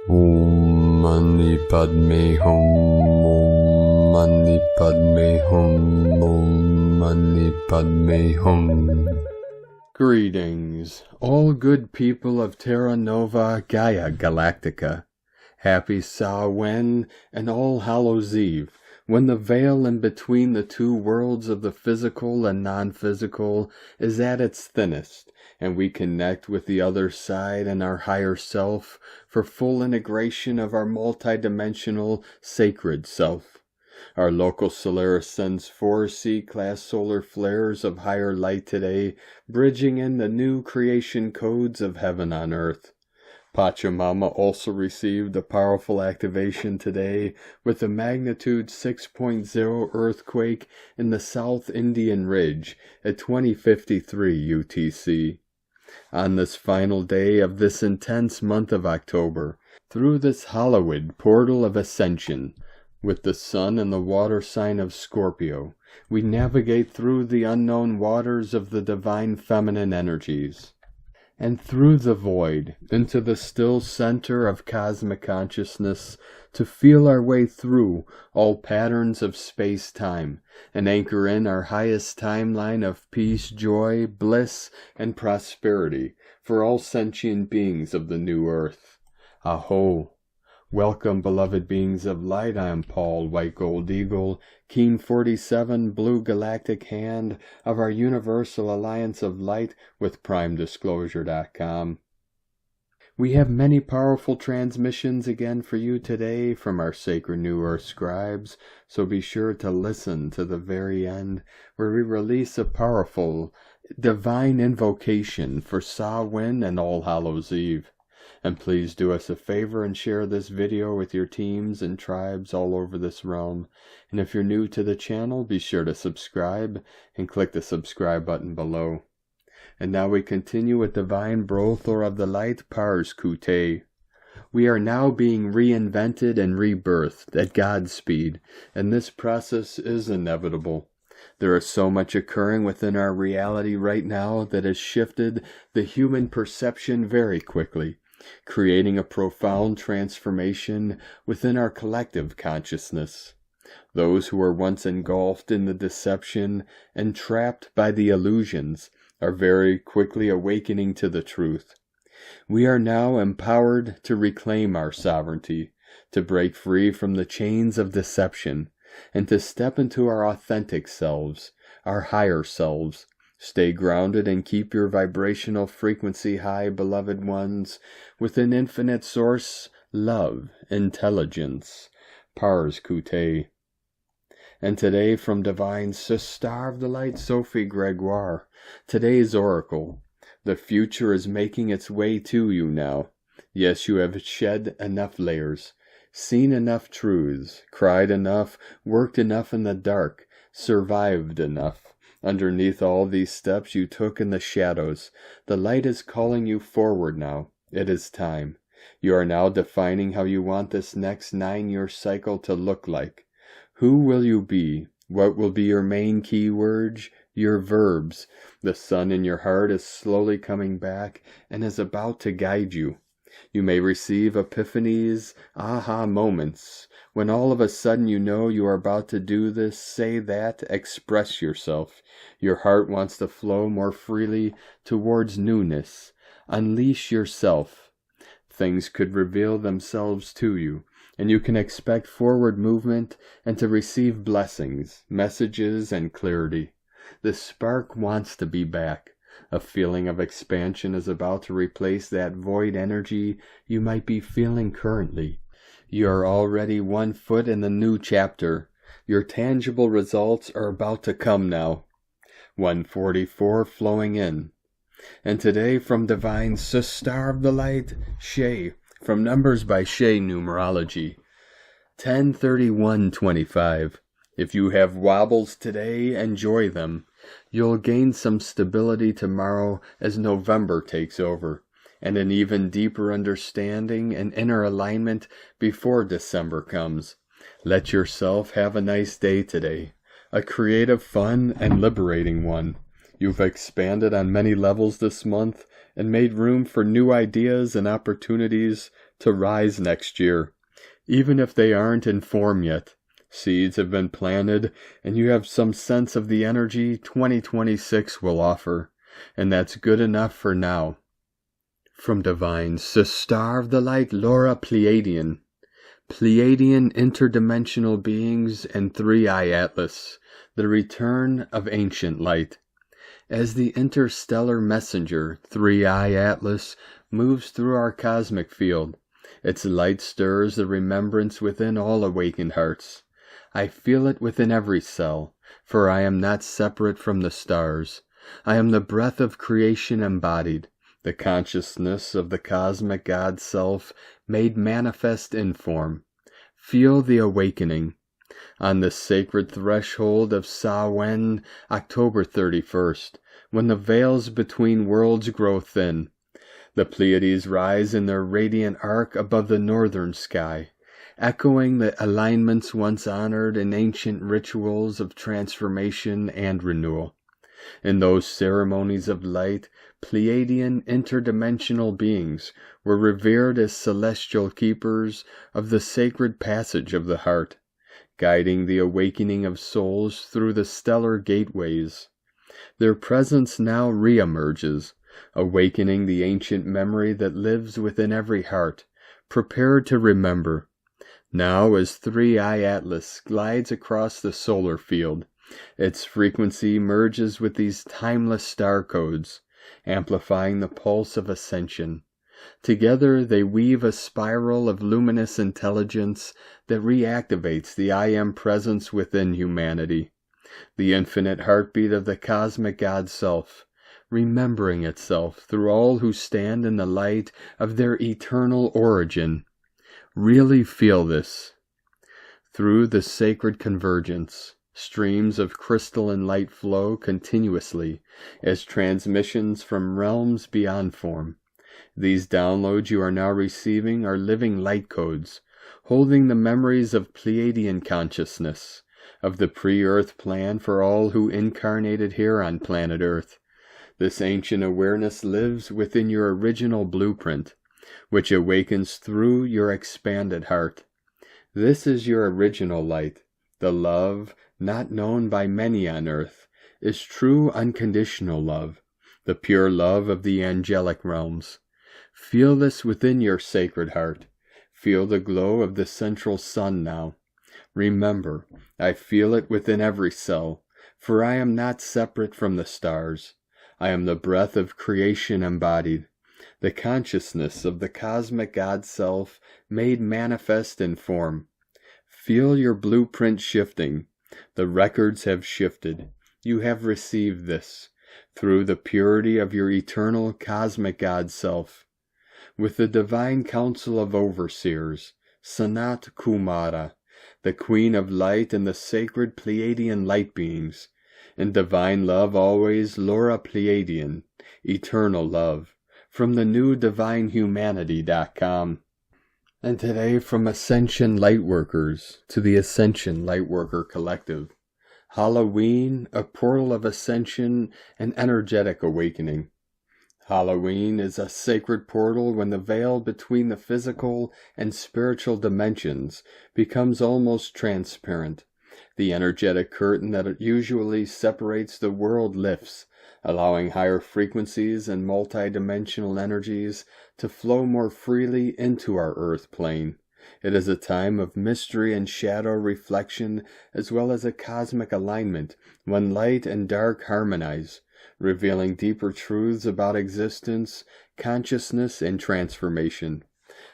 Om Mani Padme Hum. Om Mani Padme Hum. Om Mani Padme Hum. Greetings, all good people of Terra Nova Gaia Galactica. Happy Samhain and All Hallows Eve, when the veil in between the two worlds of the physical and non-physical is at its thinnest, and we connect with the other side and our higher self for full integration of our multidimensional sacred self. Our local Solaris sends 4 C-class solar flares of higher light today, bridging in the new creation codes of heaven on earth. Pachamama also received a powerful activation today with a magnitude 6.0 earthquake in the South Indian Ridge at 2053 UTC. On this final day of this intense month of October, through this hallowed portal of ascension, with the sun in the water sign of Scorpio, we navigate through the unknown waters of the divine feminine energies, and through the void into the still center of cosmic consciousness to feel our way through all patterns of space-time and anchor in our highest timeline of peace, joy, bliss, and prosperity for all sentient beings of the new earth. A'ho! Welcome, beloved beings of light. I am Paul, White Gold Eagle, Keen 47, Blue Galactic Hand of our Universal Alliance of Light with PrimeDisclosure.com. We have many powerful transmissions again for you today from our Sacred New Earth scribes, so be sure to listen to the very end, where we release a powerful divine invocation for Samhain and All Hallows Eve. And please do us a favor and share this video with your teams and tribes all over this realm. And if you're new to the channel, be sure to subscribe and click the subscribe button below. And now we continue with Divine Brothor of the Light, Pars Kute. We are now being reinvented and rebirthed at God's speed, and this process is inevitable. There is so much occurring within our reality right now that has shifted the human perception very quickly, creating a profound transformation within our collective consciousness. Those who were once engulfed in the deception and trapped by the illusions are very quickly awakening to the truth. We are now empowered to reclaim our sovereignty, to break free from the chains of deception, and to step into our authentic selves, our higher selves. Stay grounded and keep your vibrational frequency high, beloved ones, with an infinite source, love, intelligence, Pars Kute. And today from Divine Sister of the Light, Sophie Gregoire, today's oracle. The future is making its way to you now. Yes, you have shed enough layers, seen enough truths, cried enough, worked enough in the dark, survived enough. Underneath all these steps you took in the shadows, the light is calling you forward now. It is time. You are now defining how you want this next 9-year cycle to look like. Who will you be? What will be your main keywords? Your verbs. The sun in your heart is slowly coming back and is about to guide you. You may receive epiphanies, aha moments, when all of a sudden you know you are about to do this, say that, express yourself. Your heart wants to flow more freely towards newness. Unleash yourself. Things could reveal themselves to you, and you can expect forward movement and to receive blessings, messages, and clarity. The spark wants to be back. A feeling of expansion is about to replace that void energy you might be feeling currently. You are already 1 foot in the new chapter. Your tangible results are about to come now. 144 flowing in. And today from Divine Sister of the Light, Shay, from Numbers by Shay Numerology, 10/31/25. If you have wobbles today, enjoy them. You'll gain some stability tomorrow as November takes over, and an even deeper understanding and inner alignment before December comes. Let yourself have a nice day today, a creative, fun, and liberating one. You've expanded on many levels this month and made room for new ideas and opportunities to rise next year, even if they aren't in form yet. Seeds have been planted, and you have some sense of the energy 2026 will offer, and that's good enough for now. From Divines, the Star of the Light, Laura Pleiadian. Pleiadian interdimensional beings and 3-eye Atlas, the return of ancient light. As the interstellar messenger, 3-eye Atlas, moves through our cosmic field, its light stirs the remembrance within all awakened hearts. I feel it within every cell, for I am not separate from the stars. I am the breath of creation embodied, the consciousness of the cosmic God Self made manifest in form. Feel the awakening. On the sacred threshold of SAMHAIN, October 31st, when the veils between worlds grow thin, the Pleiades rise in their radiant arc above the northern sky, echoing the alignments once honored in ancient rituals of transformation and renewal. In those ceremonies of light, Pleiadian interdimensional beings were revered as celestial keepers of the sacred passage of the heart, guiding the awakening of souls through the stellar gateways. Their presence now re-emerges, awakening the ancient memory that lives within every heart, prepared to remember. Now, as 3-eye Atlas glides across the solar field, its frequency merges with these timeless star codes, amplifying the pulse of ascension. Together they weave a spiral of luminous intelligence that reactivates the I Am presence within humanity, the infinite heartbeat of the cosmic God Self, remembering itself through all who stand in the light of their eternal origin. Really feel this. Through the sacred convergence, streams of crystalline light flow continuously as transmissions from realms beyond form. These downloads you are now receiving are living light codes, holding the memories of Pleiadian consciousness, of the pre-Earth plan for all who incarnated here on planet Earth. This ancient awareness lives within your original blueprint, which awakens through your expanded heart. This is your original light. The love, not known by many on earth, is true unconditional love, the pure love of the angelic realms. Feel this within your sacred heart. Feel the glow of the central sun now. Remember, I feel it within every cell, for I am not separate from the stars. I am the breath of creation embodied, the consciousness of the cosmic God Self made manifest in form. Feel your blueprint shifting. The records have shifted. You have received this through the purity of your eternal cosmic God Self. With the divine council of overseers, Sanat Kumara, the Queen of Light and the sacred Pleiadian light beings, in divine love always Laura Pleiadian, eternal love, from the new divinehumanity.com. And today from Ascension Lightworkers to the Ascension Lightworker Collective. Halloween, a portal of ascension and energetic awakening. Halloween is a sacred portal when the veil between the physical and spiritual dimensions becomes almost transparent. The energetic curtain that usually separates the world lifts, allowing higher frequencies and multidimensional energies to flow more freely into our earth plane. It is a time of mystery and shadow reflection, as well as a cosmic alignment when light and dark harmonize, revealing deeper truths about existence, consciousness, and transformation.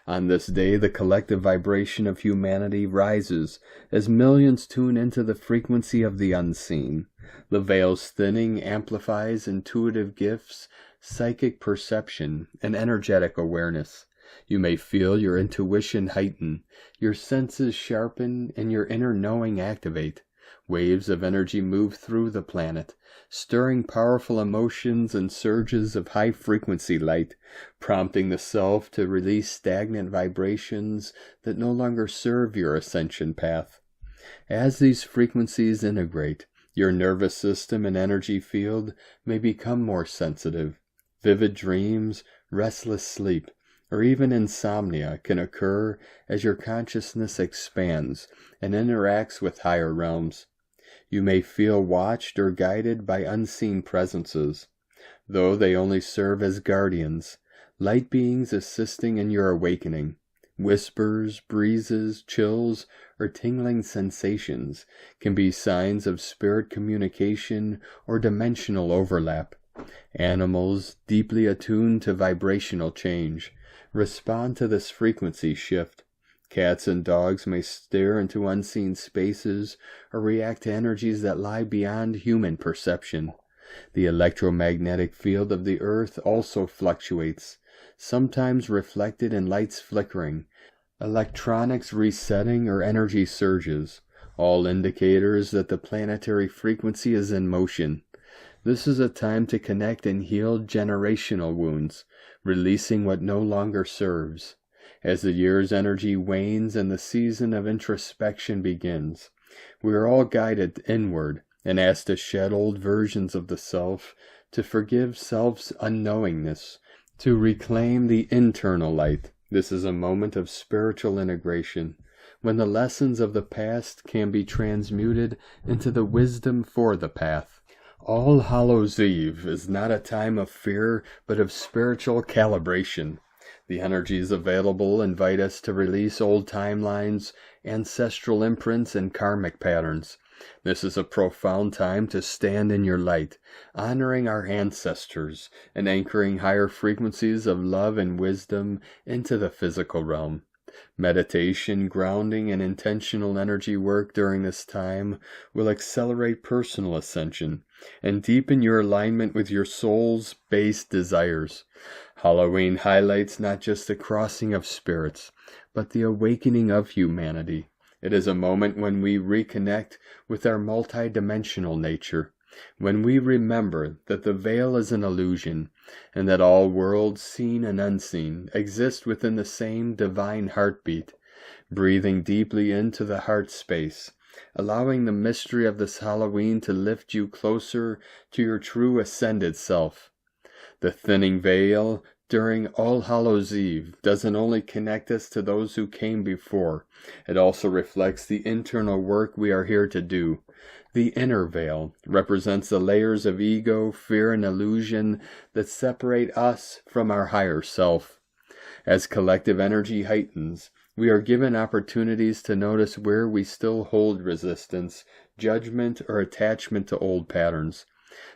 On this day, the collective vibration of humanity rises as millions tune into the frequency of the unseen. The veil's thinning amplifies intuitive gifts, psychic perception, and energetic awareness. You may feel your intuition heighten, your senses sharpen, and your inner knowing activate. Waves of energy move through the planet, stirring powerful emotions and surges of high-frequency light, prompting the self to release stagnant vibrations that no longer serve your ascension path. As these frequencies integrate, your nervous system and energy field may become more sensitive. Vivid dreams, restless sleep, or even insomnia can occur as your consciousness expands and interacts with higher realms. You may feel watched or guided by unseen presences, though they only serve as guardians, light beings assisting in your awakening. Whispers, breezes, chills, or tingling sensations can be signs of spirit communication or dimensional overlap. Animals, deeply attuned to vibrational change, respond to this frequency shift. Cats and dogs may stare into unseen spaces or react to energies that lie beyond human perception. The electromagnetic field of the earth also fluctuates, sometimes reflected in lights flickering, electronics resetting, or energy surges, all indicators that the planetary frequency is in motion. This is a time to connect and heal generational wounds, releasing what no longer serves. As the year's energy wanes and the season of introspection begins, we are all guided inward and asked to shed old versions of the self, to forgive self's unknowingness, to reclaim the internal light. This is a moment of spiritual integration, when the lessons of the past can be transmuted into the wisdom for the path. All Hallows Eve is not a time of fear, but of spiritual calibration. The energies available invite us to release old timelines, ancestral imprints, and karmic patterns. This is a profound time to stand in your light, honoring our ancestors and anchoring higher frequencies of love and wisdom into the physical realm. Meditation, grounding, and intentional energy work during this time will accelerate personal ascension and deepen your alignment with your soul's base desires. Halloween highlights not just the crossing of spirits, but the awakening of humanity. It is a moment when we reconnect with our multidimensional nature, when we remember that the veil is an illusion, and that all worlds, seen and unseen, exist within the same divine heartbeat. Breathing deeply into the heart space, allowing the mystery of this Halloween to lift you closer to your true ascended self. The thinning veil during All Hallows Eve doesn't only connect us to those who came before, it also reflects the internal work we are here to do. The inner veil represents the layers of ego, fear, and illusion that separate us from our higher self. As collective energy heightens, we are given opportunities to notice where we still hold resistance, judgment, or attachment to old patterns.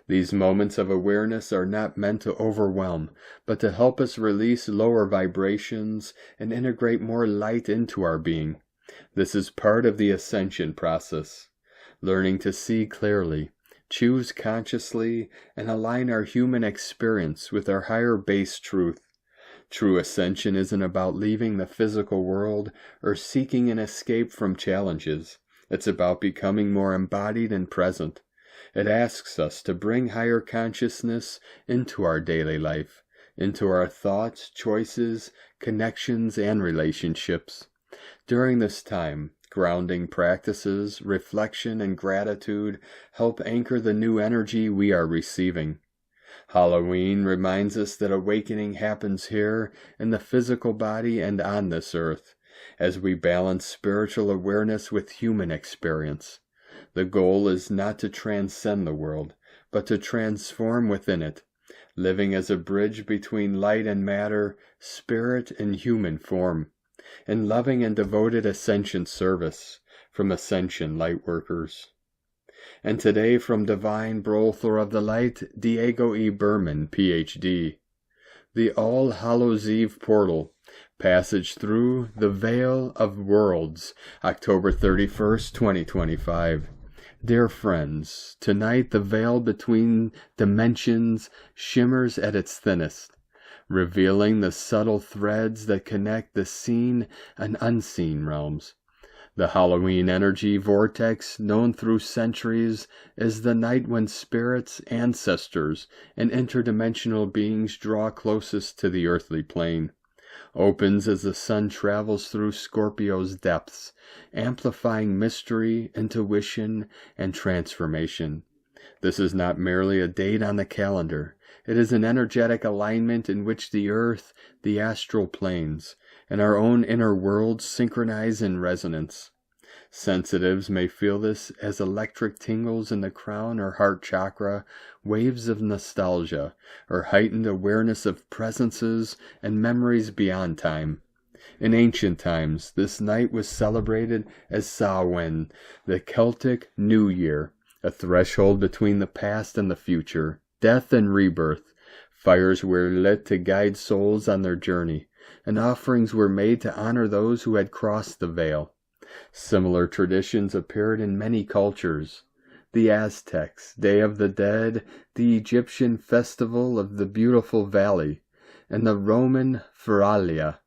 These moments of awareness are not meant to overwhelm, but to help us release lower vibrations and integrate more light into our being. This is part of the ascension process. Learning to see clearly, choose consciously, and align our human experience with our higher base truth. True ascension isn't about leaving the physical world or seeking an escape from challenges. It's about becoming more embodied and present. It asks us to bring higher consciousness into our daily life, into our thoughts, choices, connections, and relationships. During this time, grounding practices, reflection, and gratitude help anchor the new energy we are receiving. Halloween reminds us that awakening happens here in the physical body and on this earth, as we balance spiritual awareness with human experience. The goal is not to transcend the world, but to transform within it, living as a bridge between light and matter, spirit and human form, in loving and devoted ascension service from Ascension Lightworkers. And today from Divine Brother of the Light, Diego E. Berman, Ph.D. The All Hallows Eve Portal, Passage Through the Veil of Worlds, October 31st, 2025. Dear friends, tonight the veil between dimensions shimmers at its thinnest, revealing the subtle threads that connect the seen and unseen realms. The Halloween energy vortex, known through centuries as the night when spirits, ancestors, and interdimensional beings draw closest to the earthly plane, opens as the sun travels through Scorpio's depths, amplifying mystery, intuition, and transformation. This is not merely a date on the calendar. It is an energetic alignment in which the earth, the astral planes, and our own inner worlds synchronize in resonance. Sensitives may feel this as electric tingles in the crown or heart chakra, waves of nostalgia, or heightened awareness of presences and memories beyond time. In ancient times, this night was celebrated as Samhain, the Celtic New Year, a threshold between the past and the future, death and rebirth. Fires were lit to guide souls on their journey, and offerings were made to honor those who had crossed the veil. Similar traditions appeared in many cultures. The Aztecs' Day of the Dead, the Egyptian Festival of the Beautiful Valley, and the Roman Feralia,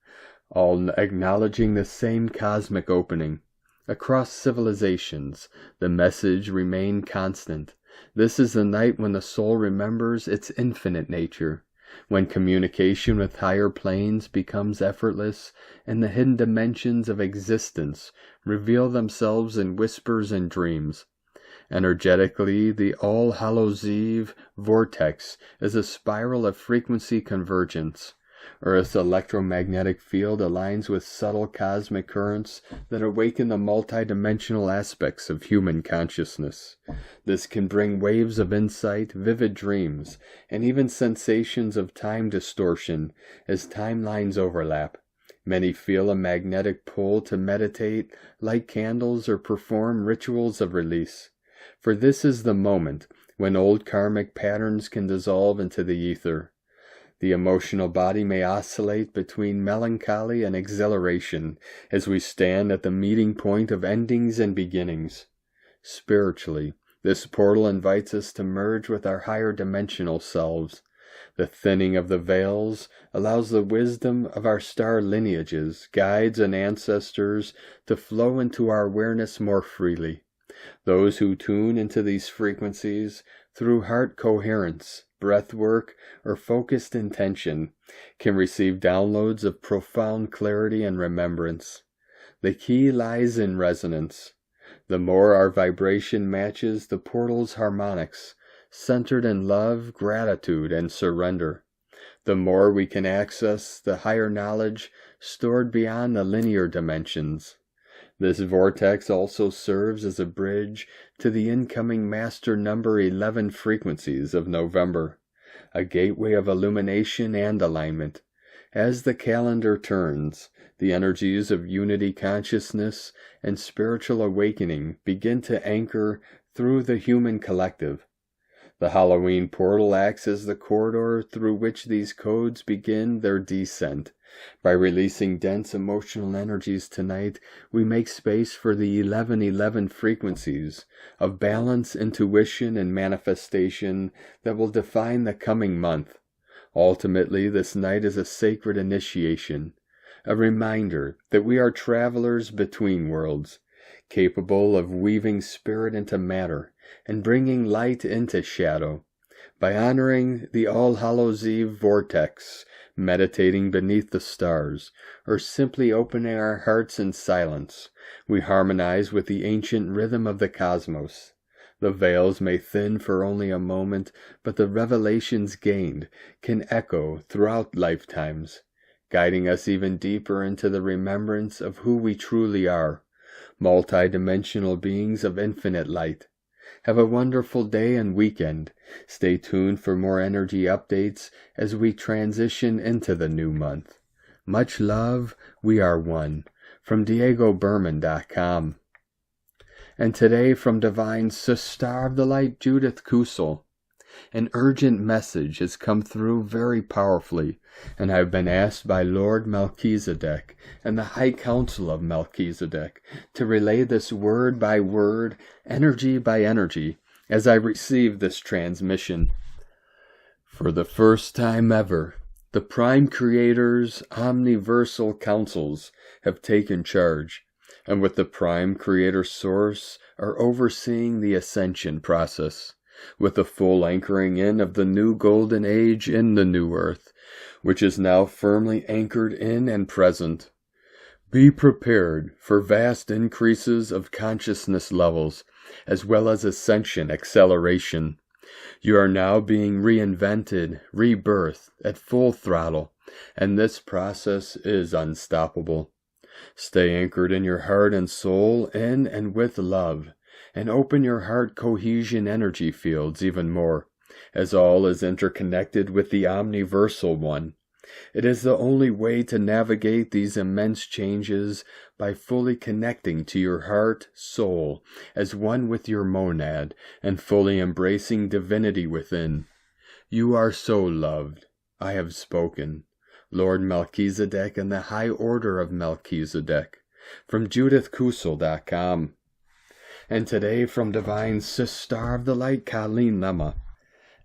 all acknowledging the same cosmic opening. Across civilizations, the message remained constant. This is the night when the soul remembers its infinite nature, when communication with higher planes becomes effortless, and the hidden dimensions of existence reveal themselves in whispers and dreams. Energetically, the All Hallows Eve vortex is a spiral of frequency convergence. Earth's electromagnetic field aligns with subtle cosmic currents that awaken the multidimensional aspects of human consciousness. This can bring waves of insight, vivid dreams, and even sensations of time distortion as timelines overlap. Many feel a magnetic pull to meditate, light candles, or perform rituals of release. For this is the moment when old karmic patterns can dissolve into the ether. The emotional body may oscillate between melancholy and exhilaration as we stand at the meeting point of endings and beginnings. Spiritually, this portal invites us to merge with our higher dimensional selves. The thinning of the veils allows the wisdom of our star lineages, guides, and ancestors to flow into our awareness more freely. Those who tune into these frequencies through heart coherence, breath work, or focused intention can receive downloads of profound clarity and remembrance. The key lies in resonance. The more our vibration matches the portal's harmonics, centered in love, gratitude, and surrender, the more we can access the higher knowledge stored beyond the linear dimensions. This vortex also serves as a bridge to the incoming master number 11 frequencies of November, a gateway of illumination and alignment. As the calendar turns, the energies of unity consciousness and spiritual awakening begin to anchor through the human collective. The Halloween portal acts as the corridor through which these codes begin their descent. By releasing dense emotional energies tonight, we make space for the 1111 frequencies of balance, intuition, and manifestation that will define the coming month. Ultimately, this night is a sacred initiation, a reminder that we are travelers between worlds, capable of weaving spirit into matter and bringing light into shadow. By honoring the All Hallows Eve vortex, meditating beneath the stars, or simply opening our hearts in silence, we harmonize with the ancient rhythm of the cosmos. The veils may thin for only a moment, but the revelations gained can echo throughout lifetimes, guiding us even deeper into the remembrance of who we truly are, multi-dimensional beings of infinite light. Have a wonderful day and weekend. Stay tuned for more energy updates as we transition into the new month. Much love, we are one. From DiegoBerman.com. And today from Divine Sister of the Light Judith Kusel. An urgent message has come through very powerfully, and I have been asked by Lord Melchizedek and the High Council of Melchizedek to relay this word by word, energy by energy, as I receive this transmission. For the first time ever, the Prime Creator's omniversal councils have taken charge, and with the Prime Creator Source are overseeing the ascension process, with the full anchoring in of the new golden age in the new earth, which is now firmly anchored in and present. Be prepared for vast increases of consciousness levels, as well as ascension acceleration. You are now being reinvented, rebirthed at full throttle, and this process is unstoppable. Stay anchored in your heart and soul, in and with love, and open your heart cohesion energy fields even more, as all is interconnected with the omniversal one. It is the only way to navigate these immense changes by fully connecting to your heart, soul, as one with your monad, and fully embracing divinity within. You are so loved. I have spoken. Lord Melchizedek and the High Order of Melchizedek. From JudithKusel.com. And today from Divine Sister of the Light, Aida S.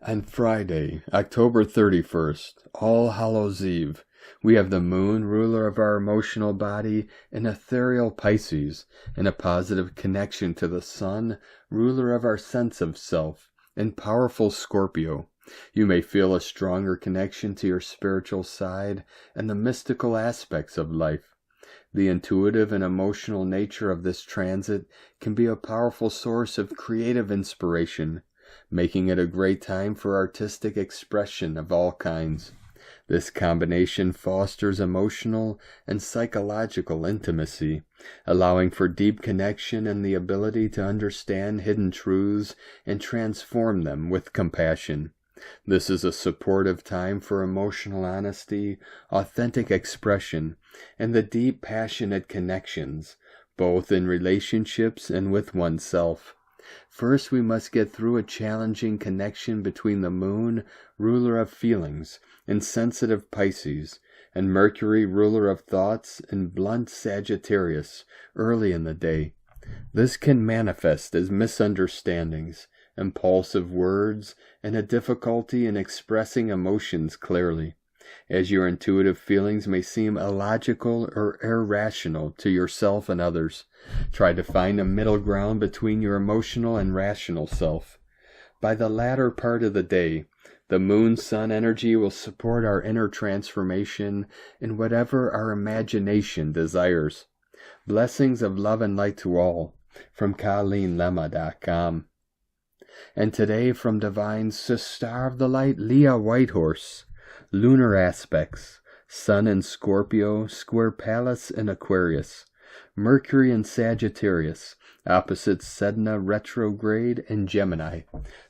On Friday, October 31st, All Hallows Eve, we have the moon, ruler of our emotional body, in ethereal Pisces, in a positive connection to the sun, ruler of our sense of self, in powerful Scorpio. You may feel a stronger connection to your spiritual side and the mystical aspects of life. The intuitive and emotional nature of this transit can be a powerful source of creative inspiration, making it a great time for artistic expression of all kinds. This combination fosters emotional and psychological intimacy, allowing for deep connection and the ability to understand hidden truths and transform them with compassion. This is a supportive time for emotional honesty, authentic expression, and the deep passionate connections, both in relationships and with oneself. First, we must get through a challenging connection between the moon, ruler of feelings, and sensitive Pisces, and Mercury, ruler of thoughts, and blunt Sagittarius, early in the day. This can manifest as misunderstandings, impulsive words, and a difficulty in expressing emotions clearly, as your intuitive feelings may seem illogical or irrational to yourself and others. Try to find a middle ground between your emotional and rational self. By the latter part of the day, the moon-sun energy will support our inner transformation in whatever our imagination desires. Blessings of love and light to all, from KalinLema.com. And today from Divine Sister of the Light, Leah Whitehorse. Lunar aspects: Sun in Scorpio, square Pallas in Aquarius. Mercury in Sagittarius, opposite Sedna retrograde in Gemini.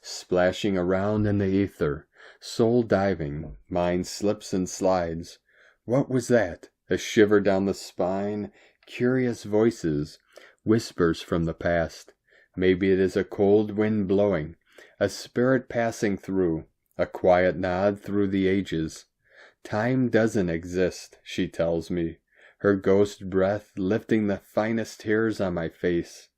Splashing around in the ether, soul diving, mind slips and slides. What was that? A shiver down the spine, curious voices, whispers from the past. Maybe it is a cold wind blowing, a spirit passing through, a quiet nod through the ages. Time doesn't exist, she tells me, her ghost breath lifting the finest hairs on my face.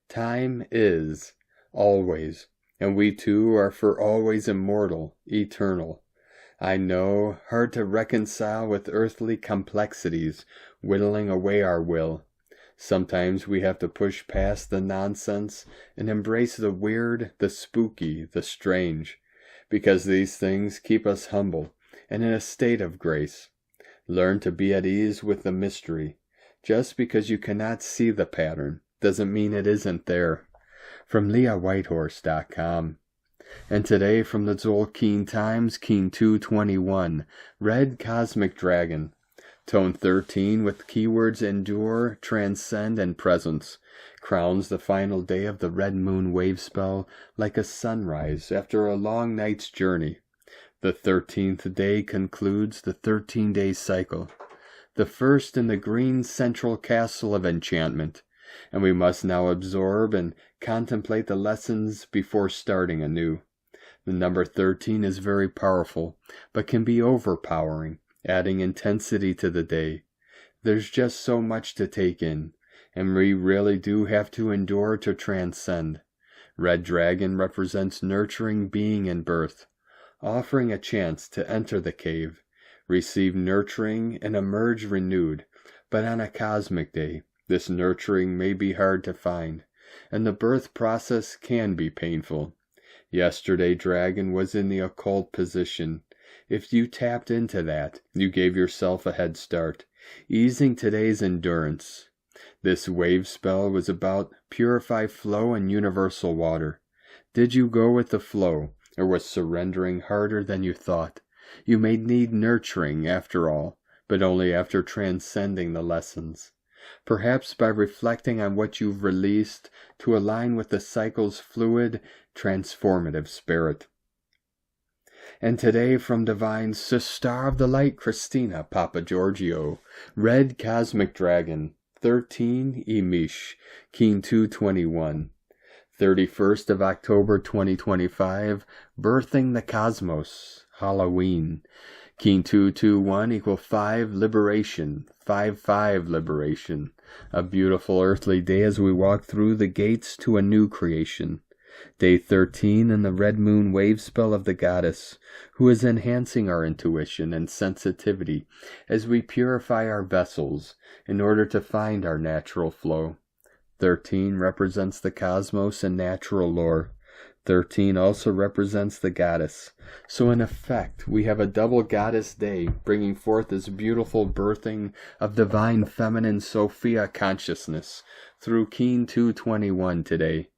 Time is, always, and we two are for always immortal, eternal. I know, hard to reconcile with earthly complexities, whittling away our will. Sometimes we have to push past the nonsense and embrace the weird, the spooky, the strange, because these things keep us humble and in a state of grace. Learn to be at ease with the mystery. Just because you cannot see the pattern doesn't mean it isn't there. From LeahWhitehorse.com. And today from the Tzolk'in Times, Keen 221, Red Cosmic Dragon. Tone 13 with keywords endure, transcend, and presence. Crowns the final day of the red moon wave spell like a sunrise after a long night's journey. The 13th day concludes the 13-day cycle, the first in the green central castle of enchantment, and we must now absorb and contemplate the lessons before starting anew. The number 13 is very powerful, but can be overpowering, adding intensity to the day. There's just so much to take in, and we really do have to endure to transcend. Red Dragon represents nurturing being and birth, offering a chance to enter the cave, receive nurturing, and emerge renewed. But on a cosmic day, this nurturing may be hard to find, and the birth process can be painful. Yesterday, Dragon was in the occult position. If you tapped into that, you gave yourself a head start, easing today's endurance. This wave spell was about purify flow and universal water. Did you go with the flow, or was surrendering harder than you thought. You may need nurturing after all, but only after transcending the lessons. Perhaps by reflecting on what you've released to align with the cycle's fluid, transformative spirit. And today from Divine Sister of the Light, Christina Papa Giorgio, Red Cosmic Dragon, 13 Emish, Keen 221, 31st of October 2025, Birthing the Cosmos, Halloween, Keen 221 equal 5, Liberation, 5-5 Liberation, a beautiful earthly day as we walk through the gates to a new creation. Day 13 in the red moon wave spell of the goddess, who is enhancing our intuition and sensitivity as we purify our vessels in order to find our natural flow. 13 represents the cosmos and natural lore. 13 also represents the goddess. So in effect, we have a double goddess day, bringing forth this beautiful birthing of divine feminine Sophia consciousness through Keen 221 today.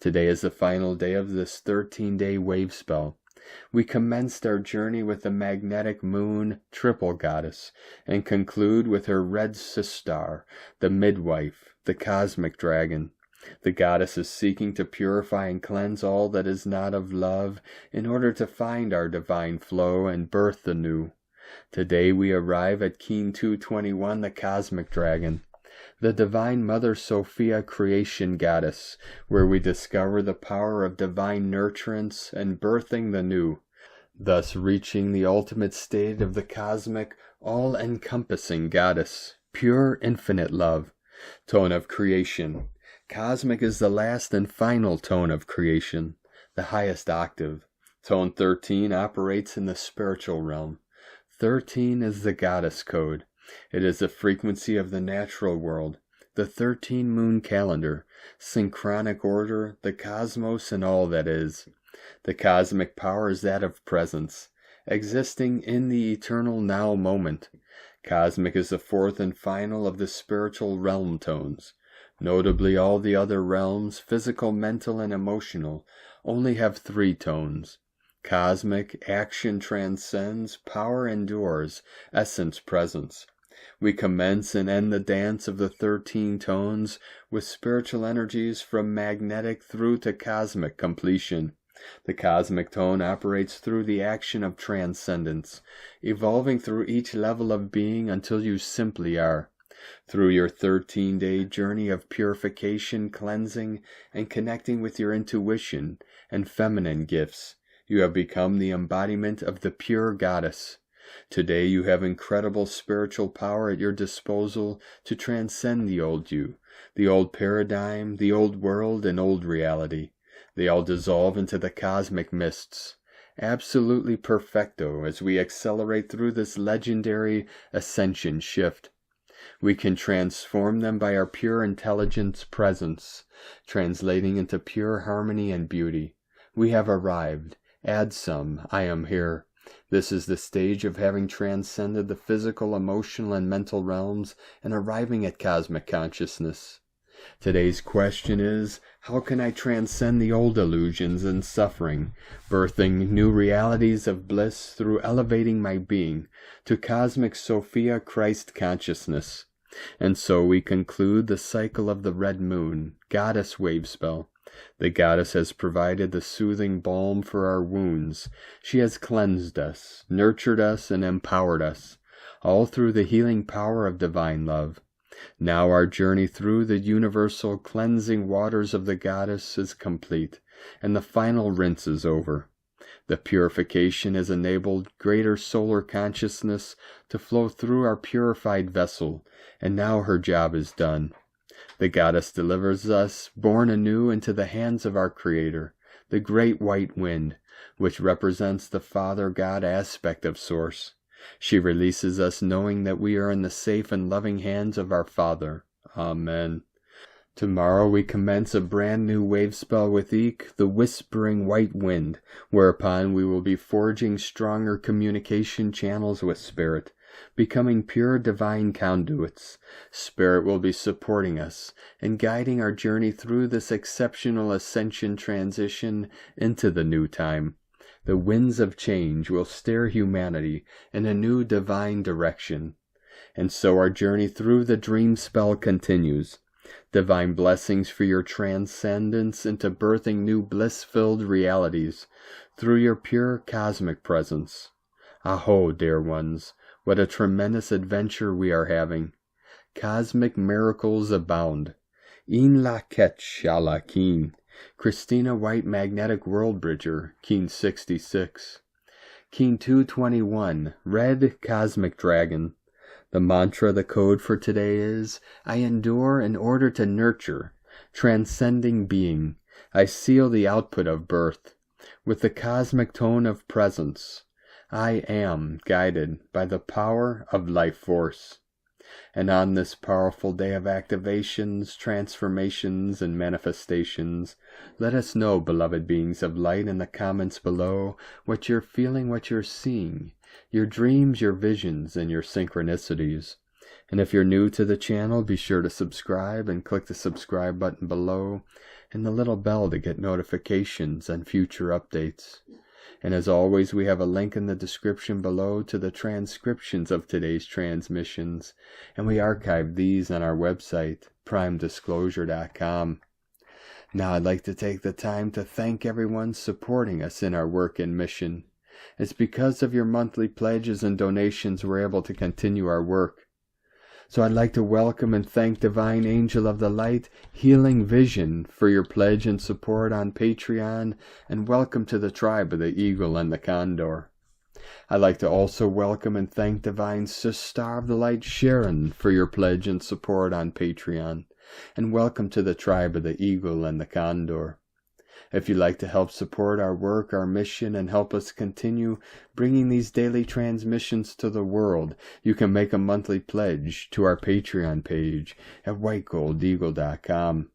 Today is the final day of this 13-day wave spell. We commenced our journey with the magnetic moon, triple goddess, and conclude with her red sister, the midwife, the cosmic dragon. The goddess is seeking to purify and cleanse all that is not of love in order to find our divine flow and birth the new. Today we arrive at Keen 221, the cosmic dragon, the Divine Mother Sophia creation goddess, where we discover the power of divine nurturance and birthing the new, thus reaching the ultimate state of the cosmic, all-encompassing goddess, pure infinite love, tone of creation. Cosmic is the last and final tone of creation, the highest octave. Tone 13 operates in the spiritual realm. 13 is the goddess code. It is the frequency of the natural world, the 13 moon calendar, synchronic order, the cosmos and all that is. The cosmic power is that of presence, existing in the eternal now moment. Cosmic is the fourth and final of the spiritual realm tones. Notably, all the other realms, physical, mental, and emotional, only have 3 tones. Cosmic, action transcends, power endures, essence presence. We commence and end the dance of the 13 tones with spiritual energies from magnetic through to cosmic completion. The cosmic tone operates through the action of transcendence, evolving through each level of being until you simply are. Through your 13-day journey of purification, cleansing, and connecting with your intuition and feminine gifts, you have become the embodiment of the pure goddess. Today you have incredible spiritual power at your disposal to transcend the old you, the old paradigm, the old world, and old reality. They all dissolve into the cosmic mists. Absolutely perfecto as we accelerate through this legendary ascension shift. We can transform them by our pure intelligence presence, translating into pure harmony and beauty. We have arrived. Add some, I am here. This is the stage of having transcended the physical, emotional, and mental realms and arriving at cosmic consciousness. Today's question is, how can I transcend the old illusions and suffering, birthing new realities of bliss through elevating my being to cosmic Sophia Christ consciousness? And so we conclude the cycle of the red moon, goddess wave spell. The goddess has provided the soothing balm for our wounds. She has cleansed us, nurtured us, and empowered us, all through the healing power of divine love. Now our journey through the universal cleansing waters of the goddess is complete, and the final rinse is over. The purification has enabled greater solar consciousness to flow through our purified vessel, and now her job is done. The goddess delivers us, born anew, into the hands of our Creator, the great white wind, which represents the Father God aspect of Source. She releases us knowing that we are in the safe and loving hands of our Father. Amen. Tomorrow we commence a brand new wave spell with Eek, the whispering white wind, whereupon we will be forging stronger communication channels with Spirit, becoming pure divine conduits. Spirit will be supporting us and guiding our journey through this exceptional ascension transition into the new time. the winds of change will steer humanity in a new divine direction. And so our journey through the dream spell continues. Divine blessings for your transcendence into birthing new bliss-filled realities through your pure cosmic presence. A'ho, dear ones, what a tremendous adventure we are having. Cosmic miracles abound. In la ketch a la keen. Christina White Magnetic World Bridger, Keen 66. Keen 221, Red Cosmic Dragon. The mantra, the code for today is, I endure in order to nurture, transcending being. I seal the output of birth with the cosmic tone of presence. I am guided by the power of life force. And on this powerful day of activations, transformations, and manifestations, let us know, beloved beings of light, in the comments below, what you're feeling, what you're seeing, your dreams, your visions, and your synchronicities. And if you're new to the channel, be sure to subscribe and click the subscribe button below and the little bell to get notifications and future updates. And as always, we have a link in the description below to the transcriptions of today's transmissions, and we archive these on our website, primedisclosure.com. Now I'd like to take the time to thank everyone supporting us in our work and mission. It's because of your monthly pledges and donations we're able to continue our work. So I'd like to welcome and thank Divine Angel of the Light, Healing Vision, for your pledge and support on Patreon, and welcome to the tribe of the Eagle and the Condor. I'd like to also welcome and thank Divine Sister of the Light, Sharyn, for your pledge and support on Patreon, and welcome to the tribe of the Eagle and the Condor. If you'd like to help support our work, our mission, and help us continue bringing these daily transmissions to the world, you can make a monthly pledge to our Patreon page at whitegoldeagle.com.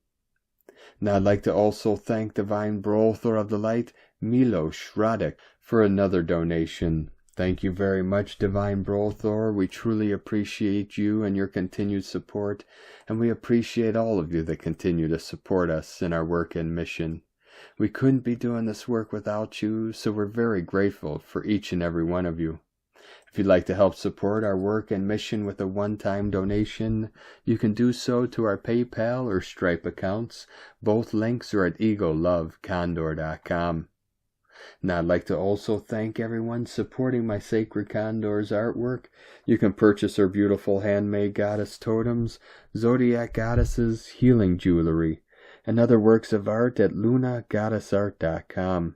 Now I'd like to also thank Divine Butler of the Light, Milos Radek, for another donation. Thank you very much, Divine Butler. We truly appreciate you and your continued support, and we appreciate all of you that continue to support us in our work and mission. We couldn't be doing this work without you, so we're very grateful for each and every one of you. If you'd like to help support our work and mission with a one-time donation, you can do so to our PayPal or Stripe accounts. Both links are at eaglelovecondor.com. Now I'd like to also thank everyone supporting my Sacred Condors artwork. You can purchase our beautiful handmade goddess totems, zodiac goddesses, healing jewelry, and other works of art at lunagoddessart.com.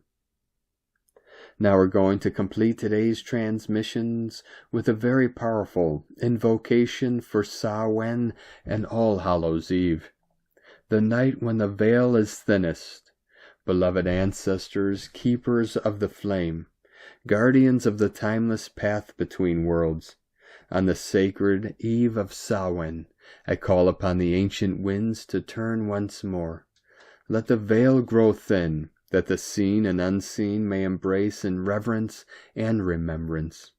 Now we're going to complete today's transmissions with a very powerful invocation for Samhain and All Hallows Eve, the night when the veil is thinnest. Beloved ancestors, keepers of the flame, guardians of the timeless path between worlds, on the sacred eve of Samhain, I call upon the ancient winds to turn once more. Let the veil grow thin, that the seen and unseen may embrace in reverence and remembrance.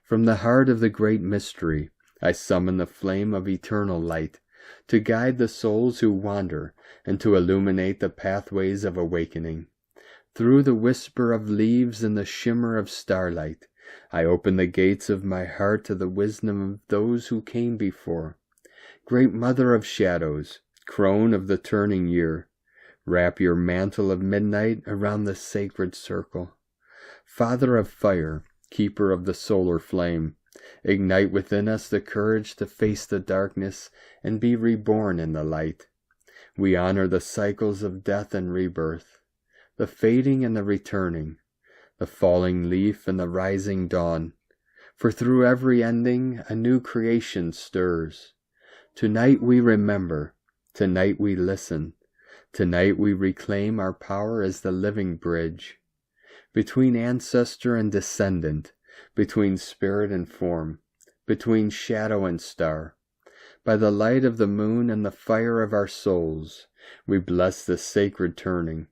From the heart of the great mystery, I summon the flame of eternal light, to guide the souls who wander, and to illuminate the pathways of awakening. Through the whisper of leaves and the shimmer of starlight, I open the gates of my heart to the wisdom of those who came before. Great Mother of Shadows, crone of the turning year, wrap your mantle of midnight around the sacred circle. Father of fire, keeper of the solar flame, ignite within us the courage to face the darkness and be reborn in the light. We honor the cycles of death and rebirth, the fading and the returning, the falling leaf and the rising dawn. For through every ending a new creation stirs. Tonight we remember, tonight we listen, tonight we reclaim our power as the living bridge between ancestor and descendant, between spirit and form, between shadow and star. By the light of the moon and the fire of our souls, we bless the sacred turning.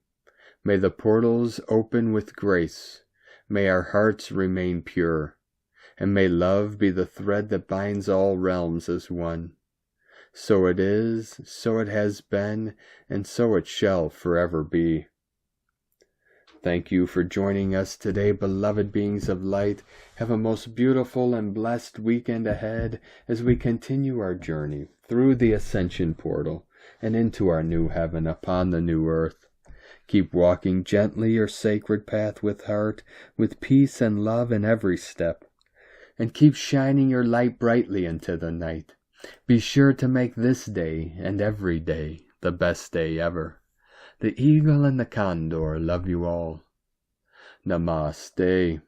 May the portals open with grace, may our hearts remain pure, and may love be the thread that binds all realms as one. So it is, so it has been, and so it shall forever be. Thank you for joining us today, beloved beings of light. Have a most beautiful and blessed weekend ahead as we continue our journey through the ascension portal and into our new heaven upon the new earth. Keep walking gently your sacred path with heart, with peace and love in every step. And keep shining your light brightly into the night. Be sure to make this day and every day the best day ever. The eagle and the condor love you all. Namaste.